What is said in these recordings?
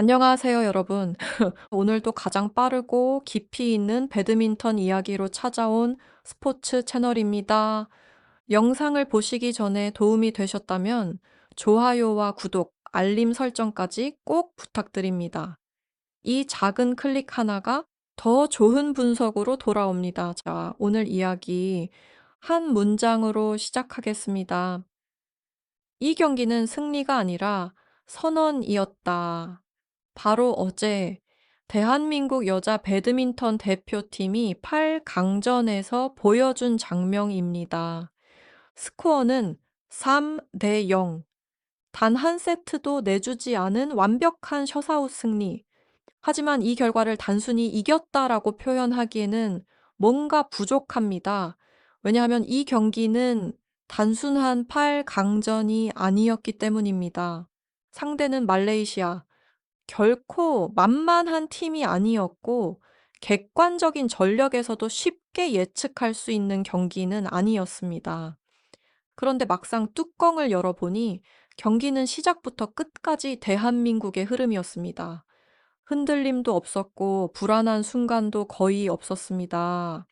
안녕하세요, 여러분. 오늘도 가장 빠르고 깊이 있는 배드민턴 이야기로 찾아온 스포츠 채널입니다. 영상을 보시기 전에 도움이 되셨다면 좋아요와 구독, 알림 설정까지 꼭 부탁드립니다. 이 작은 클릭 하나가 더 좋은 분석으로 돌아옵니다. 자, 오늘 이야기 한 문장으로 시작하겠습니다. 이 경기는 승리가 아니라 선언이었다. 바로 어제 대한민국 여자 배드민턴 대표팀이 8강전에서 보여준 장면입니다. 스코어는 3대 0. 단 한 세트도 내주지 않은 완벽한 셔사웃 승리. 하지만 이 결과를 단순히 이겼다라고 표현하기에는 뭔가 부족합니다. 왜냐하면 이 경기는 단순한 8강전이 아니었기 때문입니다. 상대는 말레이시아. 결코 만만한 팀이 아니었고 객관적인 전력에서도 쉽게 예측할 수 있는 경기는 아니었습니다. 그런데 막상 뚜껑을 열어보니 경기는 시작부터 끝까지 대한민국의 흐름이었습니다. 흔들림도 없었고 불안한 순간도 거의 없었습니다.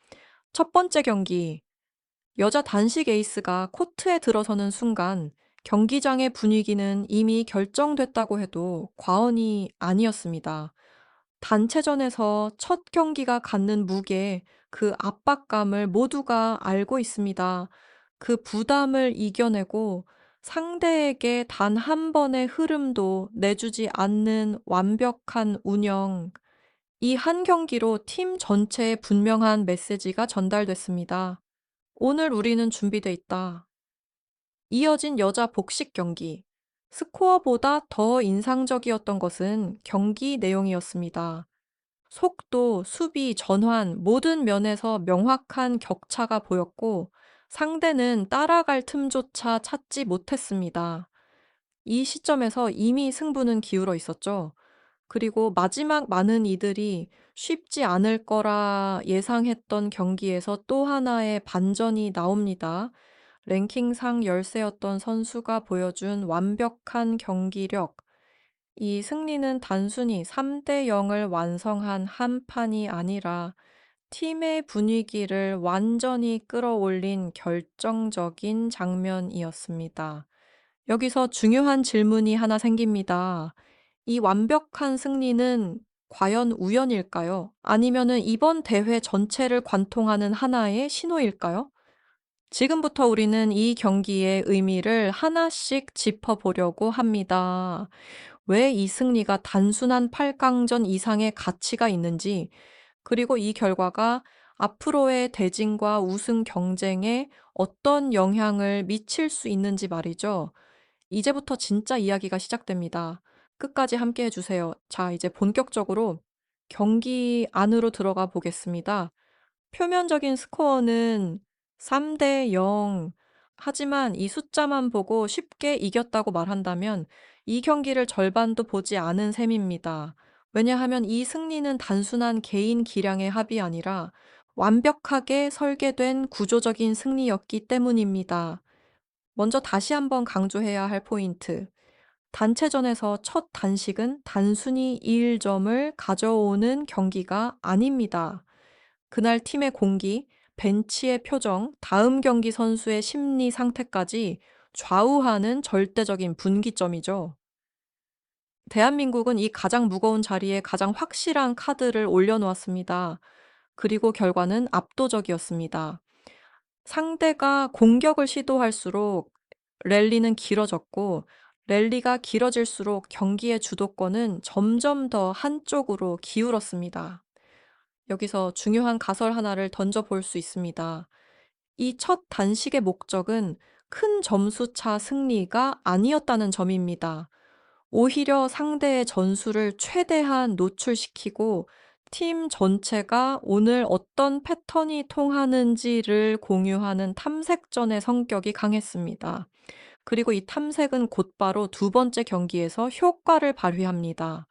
첫 번째 경기, 여자 단식 에이스가 코트에 들어서는 순간 경기장의 분위기는 이미 결정됐다고 해도 과언이 아니었습니다. 단체전에서 첫 경기가 갖는 무게, 그 압박감을 모두가 알고 있습니다. 그 부담을 이겨내고 상대에게 단 한 번의 흐름도 내주지 않는 완벽한 운영. 이 한 경기로 팀 전체에 분명한 메시지가 전달됐습니다. 오늘 우리는 준비돼 있다. 이어진 여자 복식 경기. 스코어보다 더 인상적이었던 것은 경기 내용이었습니다. 속도, 수비, 전환 모든 면에서 명확한 격차가 보였고 상대는 따라갈 틈조차 찾지 못했습니다. 이 시점에서 이미 승부는 기울어 있었죠. 그리고 마지막 많은 이들이 쉽지 않을 거라 예상했던 경기에서 또 하나의 반전이 나옵니다. 랭킹상 열세였던 선수가 보여준 완벽한 경기력. 이 승리는 단순히 3대 0을 완성한 한 판이 아니라 팀의 분위기를 완전히 끌어올린 결정적인 장면이었습니다. 여기서 중요한 질문이 하나 생깁니다. 이 완벽한 승리는 과연 우연일까요? 아니면은 이번 대회 전체를 관통하는 하나의 신호일까요? 지금부터 우리는 이 경기의 의미를 하나씩 짚어보려고 합니다. 왜 이 승리가 단순한 8강전 이상의 가치가 있는지, 그리고 이 결과가 앞으로의 대진과 우승 경쟁에 어떤 영향을 미칠 수 있는지 말이죠. 이제부터 진짜 이야기가 시작됩니다. 끝까지 함께 해주세요. 자, 이제 본격적으로 경기 안으로 들어가 보겠습니다. 표면적인 스코어는 3대 0. 하지만 이 숫자만 보고 쉽게 이겼다고 말한다면 이 경기를 절반도 보지 않은 셈입니다. 왜냐하면 이 승리는 단순한 개인 기량의 합이 아니라 완벽하게 설계된 구조적인 승리였기 때문입니다. 먼저 다시 한번 강조해야 할 포인트. 단체전에서 첫 단식은 단순히 2점을 가져오는 경기가 아닙니다. 그날 팀의 공기, 벤치의 표정, 다음 경기 선수의 심리 상태까지 좌우하는 절대적인 분기점이죠. 대한민국은 이 가장 무거운 자리에 가장 확실한 카드를 올려놓았습니다. 그리고 결과는 압도적이었습니다. 상대가 공격을 시도할수록 랠리는 길어졌고, 랠리가 길어질수록 경기의 주도권은 점점 더 한쪽으로 기울었습니다. 여기서 중요한 가설 하나를 던져볼 수 있습니다. 이 첫 단식의 목적은 큰 점수차 승리가 아니었다는 점입니다. 오히려 상대의 전술을 최대한 노출시키고 팀 전체가 오늘 어떤 패턴이 통하는지를 공유하는 탐색전의 성격이 강했습니다. 그리고 이 탐색은 곧바로 두 번째 경기에서 효과를 발휘합니다.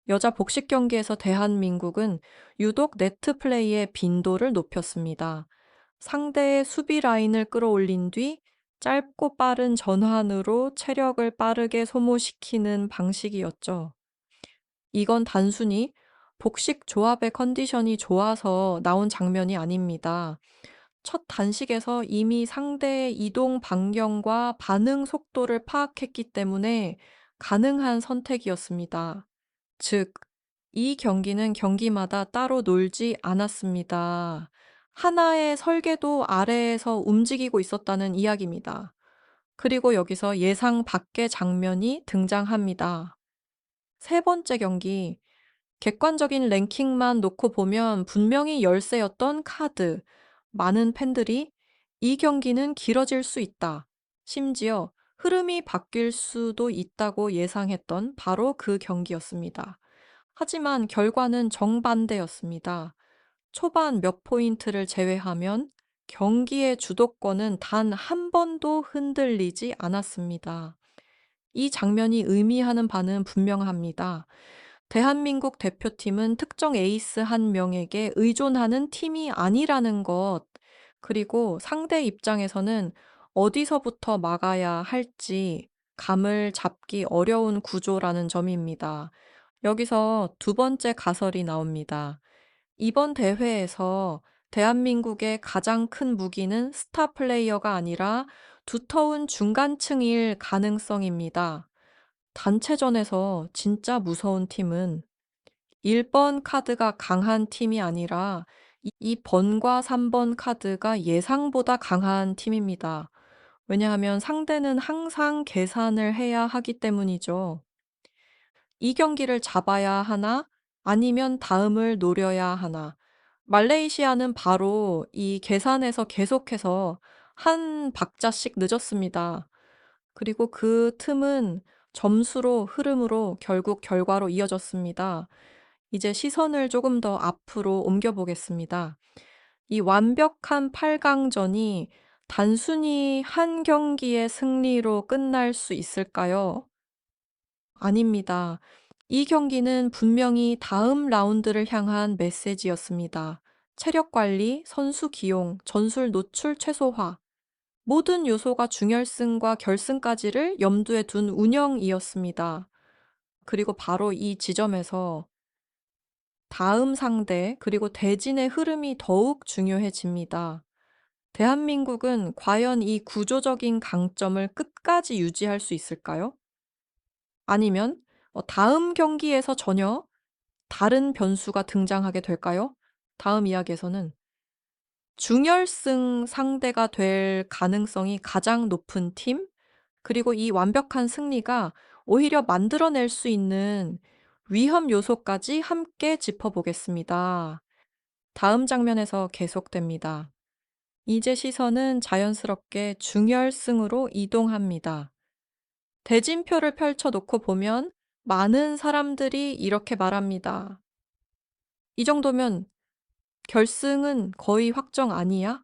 여자 복식 경기에서 대한민국은 유독 네트 플레이의 빈도를 높였습니다. 상대의 수비 라인을 끌어올린 뒤 짧고 빠른 전환으로 체력을 빠르게 소모시키는 방식이었죠. 이건 단순히 복식 조합의 컨디션이 좋아서 나온 장면이 아닙니다. 첫 단식에서 이미 상대의 이동 반경과 반응 속도를 파악했기 때문에 가능한 선택이었습니다. 즉, 이 경기는 경기마다 따로 놀지 않았습니다. 하나의 설계도 아래에서 움직이고 있었다는 이야기입니다. 그리고 여기서 예상 밖의 장면이 등장합니다. 세 번째 경기, 객관적인 랭킹만 놓고 보면 분명히 열세였던 카드. 많은 팬들이 이 경기는 길어질 수 있다. 심지어 흐름이 바뀔 수도 있다고 예상했던 바로 그 경기였습니다. 하지만 결과는 정반대였습니다. 초반 몇 포인트를 제외하면 경기의 주도권은 단 한 번도 흔들리지 않았습니다. 이 장면이 의미하는 바는 분명합니다. 대한민국 대표팀은 특정 에이스 한 명에게 의존하는 팀이 아니라는 것, 그리고 상대 입장에서는 어디서부터 막아야 할지 감을 잡기 어려운 구조라는 점입니다. 여기서 두 번째 가설이 나옵니다. 이번 대회에서 대한민국의 가장 큰 무기는 스타 플레이어가 아니라 두터운 중간층일 가능성입니다. 단체전에서 진짜 무서운 팀은 1번 카드가 강한 팀이 아니라 2번과 3번 카드가 예상보다 강한 팀입니다. 왜냐하면 상대는 항상 계산을 해야 하기 때문이죠. 이 경기를 잡아야 하나? 아니면 다음을 노려야 하나? 말레이시아는 바로 이 계산에서 계속해서 한 박자씩 늦었습니다. 그리고 그 틈은 점수로 흐름으로 결국 결과로 이어졌습니다. 이제 시선을 조금 더 앞으로 옮겨 보겠습니다. 이 완벽한 8강전이 단순히 한 경기의 승리로 끝날 수 있을까요? 아닙니다. 이 경기는 분명히 다음 라운드를 향한 메시지였습니다. 체력 관리, 선수 기용, 전술 노출 최소화. 모든 요소가 중결승과 결승까지를 염두에 둔 운영이었습니다. 그리고 바로 이 지점에서 다음 상대, 그리고 대진의 흐름이 더욱 중요해집니다. 대한민국은 과연 이 구조적인 강점을 끝까지 유지할 수 있을까요? 아니면 다음 경기에서 전혀 다른 변수가 등장하게 될까요? 다음 이야기에서는 중결승 상대가 될 가능성이 가장 높은 팀, 그리고 이 완벽한 승리가 오히려 만들어낼 수 있는 위험 요소까지 함께 짚어보겠습니다. 다음 장면에서 계속됩니다. 이제 시선은 자연스럽게 중결승으로 이동합니다. 대진표를 펼쳐놓고 보면 많은 사람들이 이렇게 말합니다. 이 정도면 결승은 거의 확정 아니야?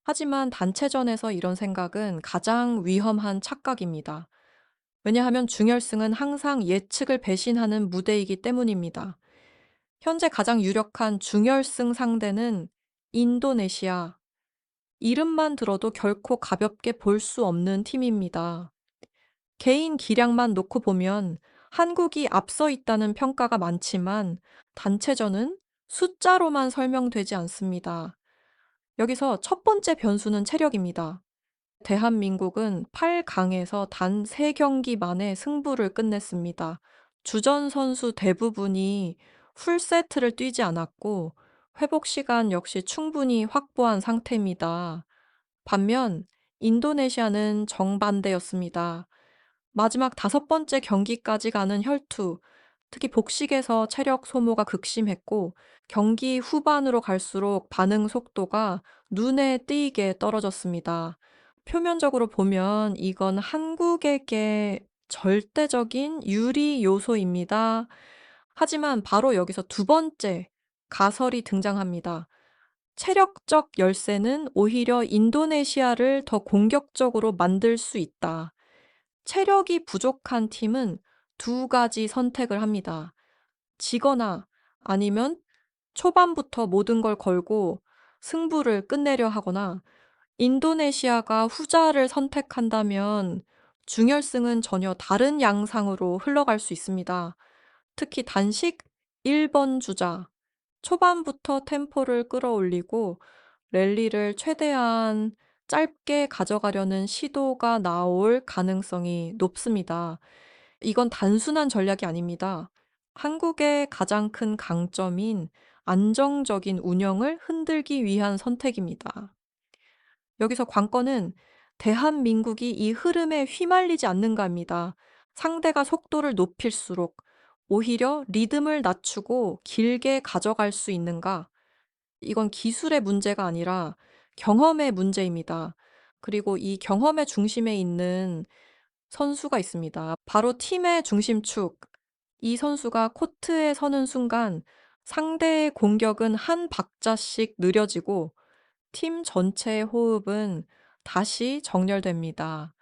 하지만 단체전에서 이런 생각은 가장 위험한 착각입니다. 왜냐하면 중결승은 항상 예측을 배신하는 무대이기 때문입니다. 현재 가장 유력한 중결승 상대는 인도네시아. 이름만 들어도 결코 가볍게 볼 수 없는 팀입니다. 개인 기량만 놓고 보면 한국이 앞서 있다는 평가가 많지만 단체전은 숫자로만 설명되지 않습니다. 여기서 첫 번째 변수는 체력입니다. 대한민국은 8강에서 단 3경기 만에 승부를 끝냈습니다. 주전 선수 대부분이 풀세트를 뛰지 않았고 회복 시간 역시 충분히 확보한 상태입니다. 반면 인도네시아는 정반대였습니다. 마지막 5번째 경기까지 가는 혈투, 특히 복식에서 체력 소모가 극심했고 경기 후반으로 갈수록 반응 속도가 눈에 띄게 떨어졌습니다. 표면적으로 보면 이건 한국에게 절대적인 유리 요소입니다. 하지만 바로 여기서 두 번째 가설이 등장합니다. 체력적 열세는 오히려 인도네시아를 더 공격적으로 만들 수 있다. 체력이 부족한 팀은 두 가지 선택을 합니다. 지거나 아니면 초반부터 모든 걸 걸고 승부를 끝내려 하거나, 인도네시아가 후자를 선택한다면 중결승은 전혀 다른 양상으로 흘러갈 수 있습니다. 특히 단식 1번 주자. 초반부터 템포를 끌어올리고 랠리를 최대한 짧게 가져가려는 시도가 나올 가능성이 높습니다. 이건 단순한 전략이 아닙니다. 한국의 가장 큰 강점인 안정적인 운영을 흔들기 위한 선택입니다. 여기서 관건은 대한민국이 이 흐름에 휘말리지 않는가입니다. 상대가 속도를 높일수록 오히려 리듬을 낮추고 길게 가져갈 수 있는가? 이건 기술의 문제가 아니라 경험의 문제입니다. 그리고 이 경험의 중심에 있는 선수가 있습니다. 바로 팀의 중심축. 이 선수가 코트에 서는 순간 상대의 공격은 한 박자씩 느려지고 팀 전체의 호흡은 다시 정렬됩니다.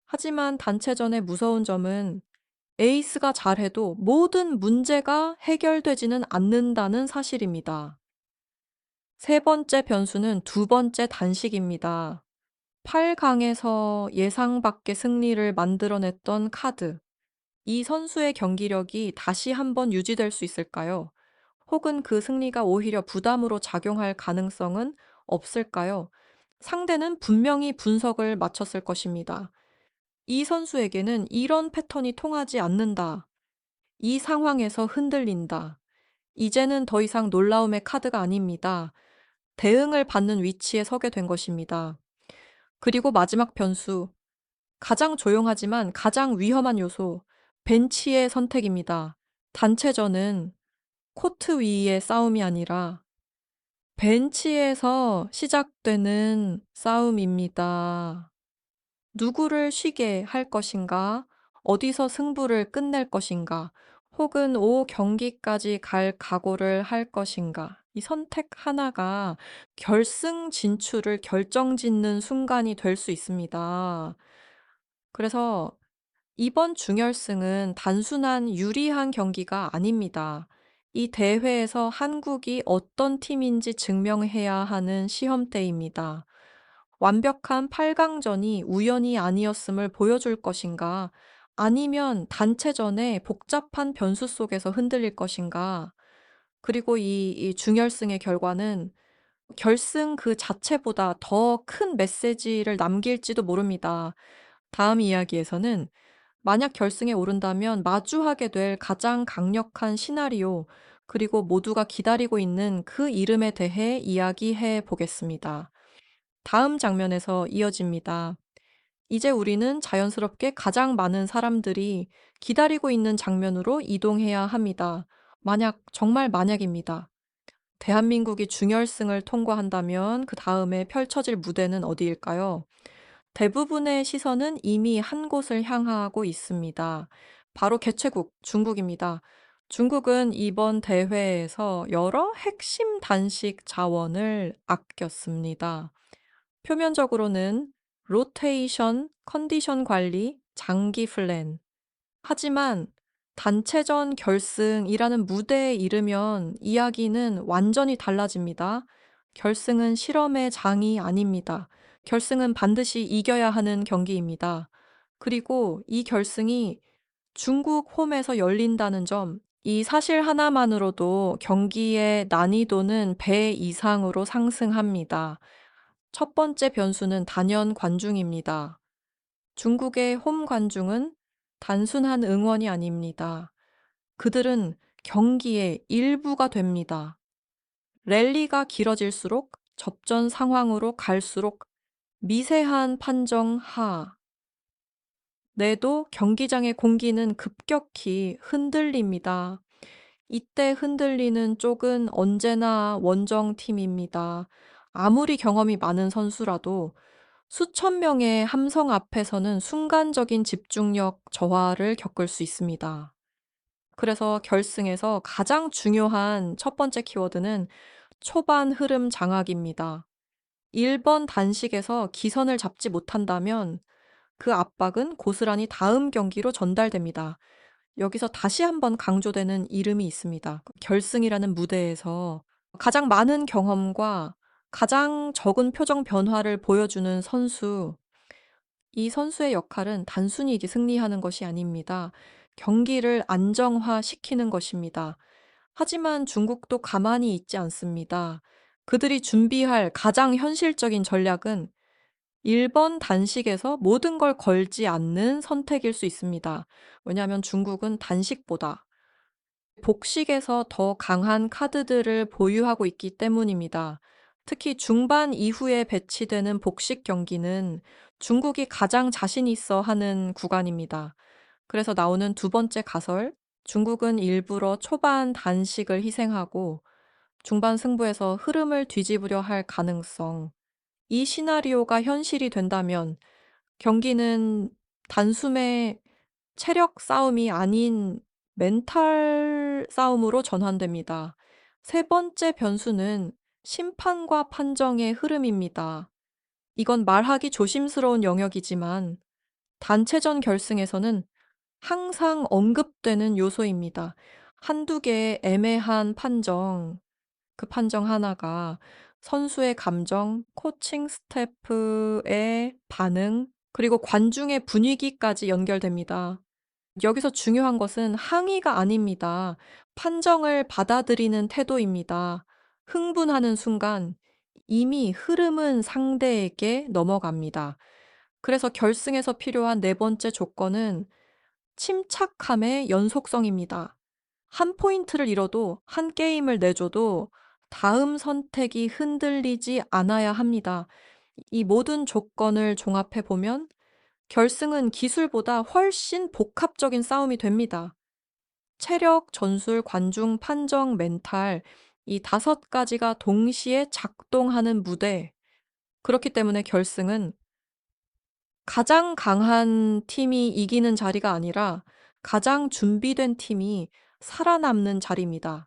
하지만 단체전의 무서운 점은 에이스가 잘해도 모든 문제가 해결되지는 않는다는 사실입니다. 세 번째 변수는 두 번째 단식입니다. 8강에서 예상 밖의 승리를 만들어냈던 카드. 이 선수의 경기력이 다시 한번 유지될 수 있을까요? 혹은 그 승리가 오히려 부담으로 작용할 가능성은 없을까요? 상대는 분명히 분석을 마쳤을 것입니다. 이 선수에게는 이런 패턴이 통하지 않는다. 이 상황에서 흔들린다. 이제는 더 이상 놀라움의 카드가 아닙니다. 대응을 받는 위치에 서게 된 것입니다. 그리고 마지막 변수. 가장 조용하지만 가장 위험한 요소. 벤치의 선택입니다. 단체전은 코트 위의 싸움이 아니라 벤치에서 시작되는 싸움입니다. 누구를 쉬게 할 것인가? 어디서 승부를 끝낼 것인가? 혹은 5경기까지 갈 각오를 할 것인가? 이 선택 하나가 결승 진출을 결정짓는 순간이 될 수 있습니다. 그래서 이번 중결승은 단순한 유리한 경기가 아닙니다. 이 대회에서 한국이 어떤 팀인지 증명해야 하는 시험대입니다. 완벽한 8강전이 우연이 아니었음을 보여줄 것인가? 아니면 단체전의 복잡한 변수 속에서 흔들릴 것인가? 그리고 이 중결승의 결과는 결승 그 자체보다 더 큰 메시지를 남길지도 모릅니다. 다음 이야기에서는 만약 결승에 오른다면 마주하게 될 가장 강력한 시나리오, 그리고 모두가 기다리고 있는 그 이름에 대해 이야기해 보겠습니다. 다음 장면에서 이어집니다. 이제 우리는 자연스럽게 가장 많은 사람들이 기다리고 있는 장면으로 이동해야 합니다. 만약, 정말 만약입니다. 대한민국이 중결승을 통과한다면 그 다음에 펼쳐질 무대는 어디일까요? 대부분의 시선은 이미 한 곳을 향하고 있습니다. 바로 개최국 중국입니다. 중국은 이번 대회에서 여러 핵심 단식 자원을 아꼈습니다. 표면적으로는 로테이션, 컨디션 관리, 장기 플랜. 하지만 단체전 결승이라는 무대에 이르면 이야기는 완전히 달라집니다. 결승은 실험의 장이 아닙니다. 결승은 반드시 이겨야 하는 경기입니다. 그리고 이 결승이 중국 홈에서 열린다는 점, 이 사실 하나만으로도 경기의 난이도는 배 이상으로 상승합니다. 첫 번째 변수는 단연 관중입니다. 중국의 홈 관중은 단순한 응원이 아닙니다. 그들은 경기의 일부가 됩니다. 랠리가 길어질수록 접전 상황으로 갈수록 미세한 판정 하. 내도 경기장의 공기는 급격히 흔들립니다. 이때 흔들리는 쪽은 언제나 원정팀입니다. 아무리 경험이 많은 선수라도 수천 명의 함성 앞에서는 순간적인 집중력 저하를 겪을 수 있습니다. 그래서 결승에서 가장 중요한 첫 번째 키워드는 초반 흐름 장악입니다. 1번 단식에서 기선을 잡지 못한다면 그 압박은 고스란히 다음 경기로 전달됩니다. 여기서 다시 한번 강조되는 이름이 있습니다. 결승이라는 무대에서 가장 많은 경험과 가장 적은 표정 변화를 보여주는 선수, 이 선수의 역할은 단순히 이게 승리하는 것이 아닙니다. 경기를 안정화시키는 것입니다. 하지만 중국도 가만히 있지 않습니다. 그들이 준비할 가장 현실적인 전략은 1번 단식에서 모든 걸 걸지 않는 선택일 수 있습니다. 왜냐하면 중국은 단식보다 복식에서 더 강한 카드들을 보유하고 있기 때문입니다. 특히 중반 이후에 배치되는 복식 경기는 중국이 가장 자신 있어 하는 구간입니다. 그래서 나오는 두 번째 가설, 중국은 일부러 초반 단식을 희생하고 중반 승부에서 흐름을 뒤집으려 할 가능성. 이 시나리오가 현실이 된다면 경기는 단숨에 체력 싸움이 아닌 멘탈 싸움으로 전환됩니다. 세 번째 변수는 심판과 판정의 흐름입니다. 이건 말하기 조심스러운 영역이지만 단체전 결승에서는 항상 언급되는 요소입니다. 한두 개의 애매한 판정, 그 판정 하나가 선수의 감정, 코칭 스태프의 반응, 그리고 관중의 분위기까지 연결됩니다. 여기서 중요한 것은 항의가 아닙니다. 판정을 받아들이는 태도입니다. 흥분하는 순간 이미 흐름은 상대에게 넘어갑니다. 그래서 결승에서 필요한 네 번째 조건은 침착함의 연속성입니다. 한 포인트를 잃어도 한 게임을 내줘도 다음 선택이 흔들리지 않아야 합니다. 이 모든 조건을 종합해 보면 결승은 기술보다 훨씬 복합적인 싸움이 됩니다. 체력, 전술, 관중, 판정, 멘탈, 이 다섯 가지가 동시에 작동하는 무대. 그렇기 때문에 결승은 가장 강한 팀이 이기는 자리가 아니라 가장 준비된 팀이 살아남는 자리입니다.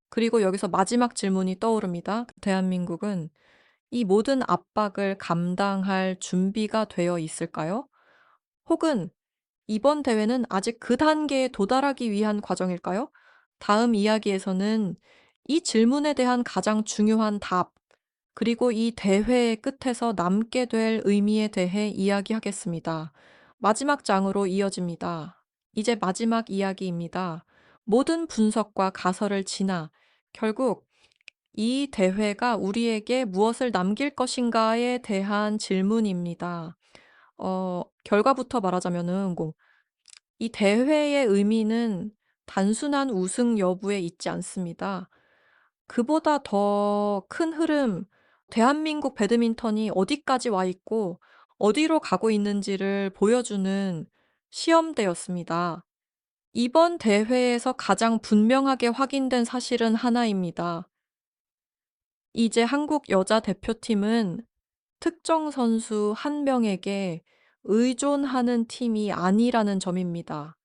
그리고 여기서 마지막 질문이 떠오릅니다. 대한민국은 이 모든 압박을 감당할 준비가 되어 있을까요? 혹은 이번 대회는 아직 그 단계에 도달하기 위한 과정일까요? 다음 이야기에서는 이 질문에 대한 가장 중요한 답, 그리고 이 대회의 끝에서 남게 될 의미에 대해 이야기하겠습니다. 마지막 장으로 이어집니다. 이제 마지막 이야기입니다. 모든 분석과 가설을 지나 결국 이 대회가 우리에게 무엇을 남길 것인가에 대한 질문입니다. 결과부터 말하자면은 이 대회의 의미는 단순한 우승 여부에 있지 않습니다. 그보다 더 큰 흐름, 대한민국 배드민턴이 어디까지 와 있고 어디로 가고 있는지를 보여주는 시험대였습니다. 이번 대회에서 가장 분명하게 확인된 사실은 하나입니다. 이제 한국 여자 대표팀은 특정 선수 한 명에게 의존하는 팀이 아니라는 점입니다.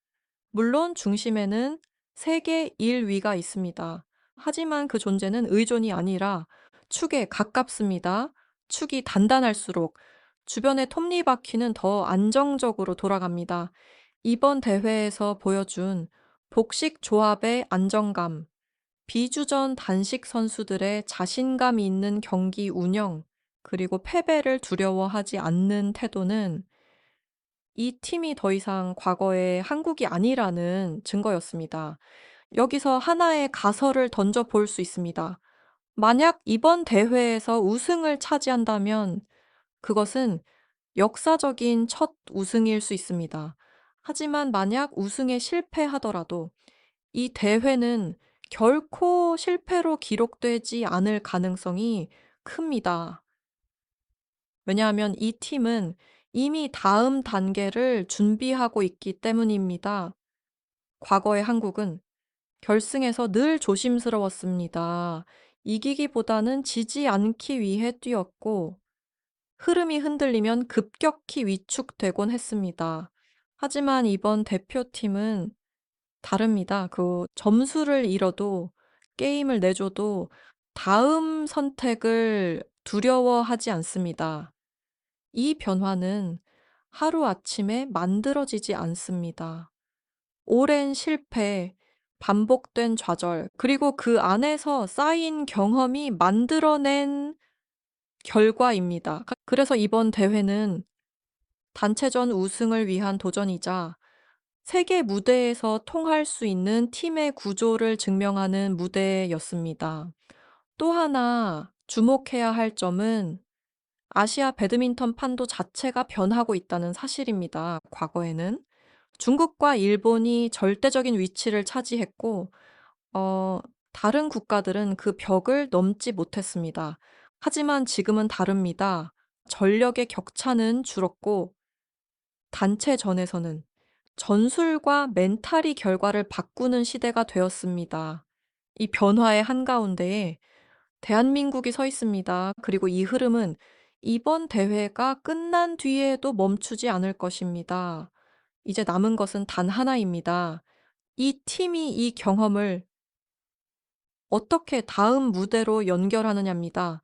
물론 중심에는 세계 1위가 있습니다. 하지만 그 존재는 의존이 아니라 축에 가깝습니다. 축이 단단할수록 주변의 톱니바퀴는 더 안정적으로 돌아갑니다. 이번 대회에서 보여준 복식 조합의 안정감, 비주전 단식 선수들의 자신감 있는 경기 운영, 그리고 패배를 두려워하지 않는 태도는 이 팀이 더 이상 과거의 한국이 아니라는 증거였습니다. 여기서 하나의 가설을 던져 볼 수 있습니다. 만약 이번 대회에서 우승을 차지한다면 그것은 역사적인 첫 우승일 수 있습니다. 하지만 만약 우승에 실패하더라도 이 대회는 결코 실패로 기록되지 않을 가능성이 큽니다. 왜냐하면 이 팀은 이미 다음 단계를 준비하고 있기 때문입니다. 과거의 한국은 결승에서 늘 조심스러웠습니다. 이기기보다는 지지 않기 위해 뛰었고, 흐름이 흔들리면 급격히 위축되곤 했습니다. 하지만 이번 대표팀은 다릅니다. 점수를 잃어도 게임을 내줘도 다음 선택을 두려워하지 않습니다. 이 변화는 하루아침에 만들어지지 않습니다. 오랜 실패, 반복된 좌절, 그리고 그 안에서 쌓인 경험이 만들어낸 결과입니다. 그래서 이번 대회는 단체전 우승을 위한 도전이자 세계 무대에서 통할 수 있는 팀의 구조를 증명하는 무대였습니다. 또 하나 주목해야 할 점은 아시아 배드민턴 판도 자체가 변하고 있다는 사실입니다. 과거에는 중국과 일본이 절대적인 위치를 차지했고 어 다른 국가들은 그 벽을 넘지 못했습니다. 하지만 지금은 다릅니다. 전력의 격차는 줄었고 단체전에서는 전술과 멘탈이 결과를 바꾸는 시대가 되었습니다. 이 변화의 한가운데에 대한민국이 서 있습니다. 그리고 이 흐름은 이번 대회가 끝난 뒤에도 멈추지 않을 것입니다. 이제 남은 것은 단 하나입니다. 이 팀이 이 경험을 어떻게 다음 무대로 연결하느냐입니다.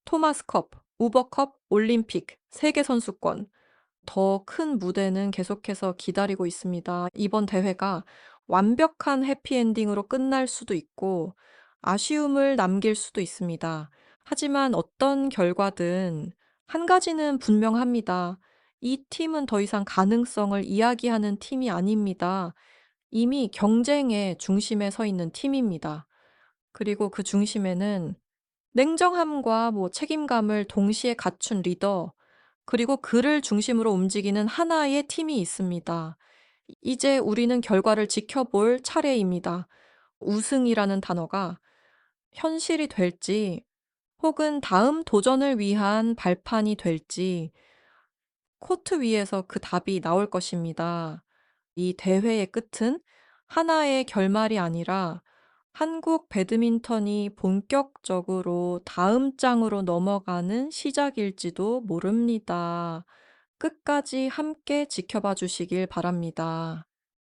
토마스컵, 우버컵, 올림픽, 세계선수권. 더 큰 무대는 계속해서 기다리고 있습니다. 이번 대회가 완벽한 해피엔딩으로 끝날 수도 있고 아쉬움을 남길 수도 있습니다. 하지만 어떤 결과든 한 가지는 분명합니다. 이 팀은 더 이상 가능성을 이야기하는 팀이 아닙니다. 이미 경쟁의 중심에 서 있는 팀입니다. 그리고 그 중심에는 냉정함과 책임감을 동시에 갖춘 리더, 그리고 그를 중심으로 움직이는 하나의 팀이 있습니다. 이제 우리는 결과를 지켜볼 차례입니다. 우승이라는 단어가 현실이 될지 혹은 다음 도전을 위한 발판이 될지 코트 위에서 그 답이 나올 것입니다. 이 대회의 끝은 하나의 결말이 아니라 한국 배드민턴이 본격적으로 다음 장으로 넘어가는 시작일지도 모릅니다. 끝까지 함께 지켜봐 주시길 바랍니다.